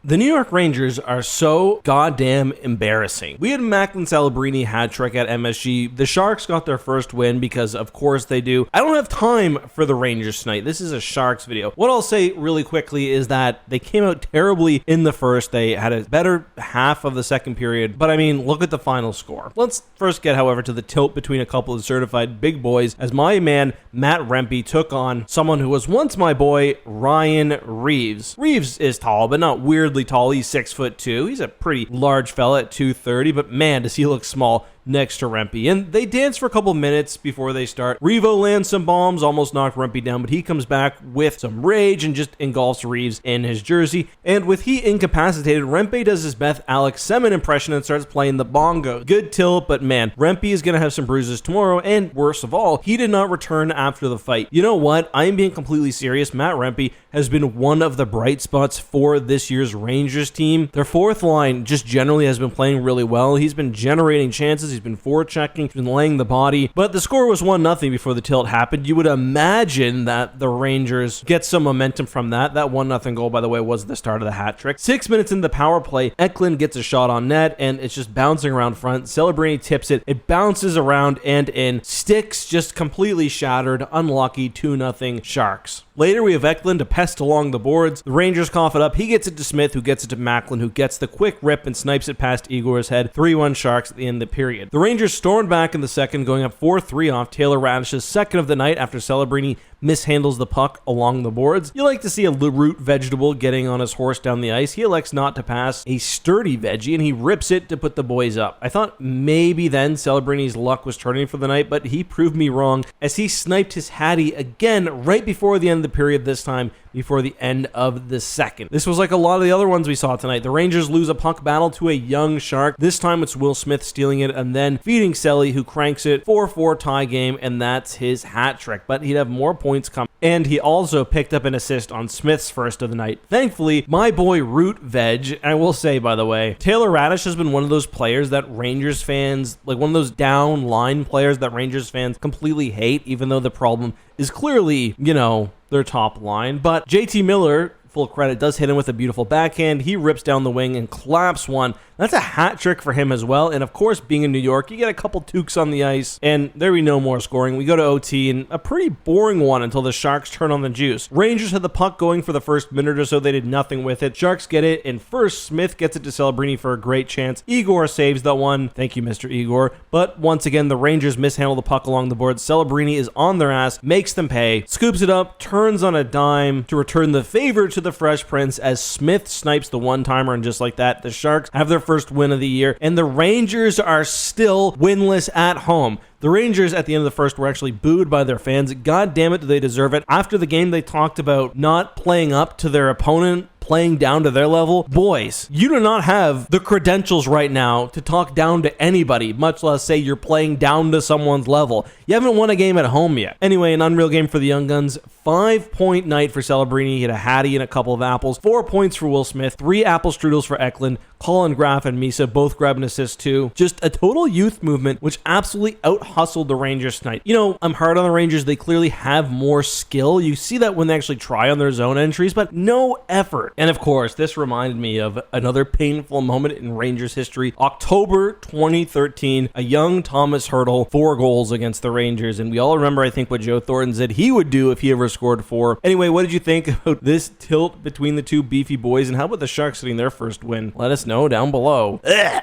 The New York Rangers are so goddamn embarrassing. We had Macklin Celebrini hat trick at MSG. The Sharks got their first win because of course they do. I don't have time for the Rangers tonight. This is a Sharks video. What I'll say really quickly is that they came out terribly in the first. They had a better half of the second period, but I mean, look at the final score. Let's first get, however, to the tilt between a couple of certified big boys as my man Matt Rempe took on someone who was once my boy, Ryan Reaves. Reaves is tall, but not weirdly tall. He's 6'2". He's a pretty large fella at 230, but man, does he look small next to Rempe. And they dance for a couple minutes before they start. Revo lands some bombs, almost knocked Rempe down, but he comes back with some rage and just engulfs Reaves in his jersey. And with he incapacitated, Rempe does his Beth Alex Semin impression and starts playing the bongos. Good tilt, but man, Rempe is going to have some bruises tomorrow, and worst of all, he did not return after the fight. You know what? I am being completely serious. Matt Rempe has been one of the bright spots for this year's Rangers team. Their fourth line just generally has been playing really well. He's been generating chances. He's been forechecking, he's been laying the body, but the score was 1-0 before the tilt happened. You would imagine that the Rangers get some momentum from that. That 1-0 goal, by the way, was the start of the hat trick. 6 minutes into the power play, Macklin gets a shot on net, and it's just bouncing around front. Celebrini tips it. It bounces around and in. Sticks just completely shattered. Unlucky. 2-0 Sharks. Later, we have Macklin to pest along the boards. The Rangers cough it up. He gets it to Smith, who gets it to Macklin, who gets the quick rip and snipes it past Igor's head. 3-1 Sharks at the end of the period. The Rangers stormed back in the second, going up 4-3 off Taylor Raddysh's second of the night after Celebrini mishandles the puck along the boards. You like to see a root vegetable getting on his horse down the ice. He elects not to pass a sturdy veggie, and he rips it to put the boys up. I thought maybe then Celebrini's luck was turning for the night, but he proved me wrong as he sniped his Hattie again right before the end of the period, this time before the end of the second. This was like a lot of the other ones we saw tonight. The Rangers lose a puck battle to a young Shark. This time it's Will Smith stealing it and then feeding Selly, who cranks it. 4-4 tie game, and that's his hat trick. But he'd have more points coming. And he also picked up an assist on Smith's first of the night. Thankfully, my boy Root Veg, I will say, by the way, Taylor Raddysh has been one of those players that Rangers fans, like one of those down line players that Rangers fans completely hate, even though the problem is clearly, you know, their top line. But JT Miller, full credit, does hit him with a beautiful backhand. He rips down the wing and claps one. That's a hat trick for him as well. And of course, being in New York, you get a couple toques on the ice, and there be no more scoring. We go to OT, and a pretty boring one until the Sharks turn on the juice. Rangers had the puck going for the first minute or so. They did nothing with it. Sharks get it, and first, Smith gets it to Celebrini for a great chance. Igor saves that one. Thank you, Mr. Igor. But once again, the Rangers mishandle the puck along the board. Celebrini is on their ass, makes them pay, scoops it up, turns on a dime to return the favor to the Fresh Prince as Smith snipes the one-timer, and just like that, the Sharks have their first win of the year, and the Rangers are still winless at home. The Rangers at the end of the first were actually booed by their fans. God damn it, do they deserve it. After the game, they talked about not playing up to their opponent, playing down to their level. Boys, you do not have the credentials right now to talk down to anybody, much less say you're playing down to someone's level. You haven't won a game at home yet. Anyway, an unreal game for the Young Guns. 5-point night for Celebrini. He had a Hattie and a couple of apples. 4 points for Will Smith. 3 apple strudels for Macklin. Colin Graff and Misa both grab an assist too. Just a total youth movement, which absolutely out-hustled the Rangers tonight. You know, I'm hard on the Rangers. They clearly have more skill. You see that when they actually try on their zone entries, but no effort. And of course, this reminded me of another painful moment in Rangers history. October 2013, a young Thomas Hertl, 4 goals against the Rangers. And we all remember, I think, what Joe Thornton said he would do if he ever scored 4. Anyway, what did you think about this tilt between the two beefy boys? And how about the Sharks getting their first win? Let us know down below. Ugh.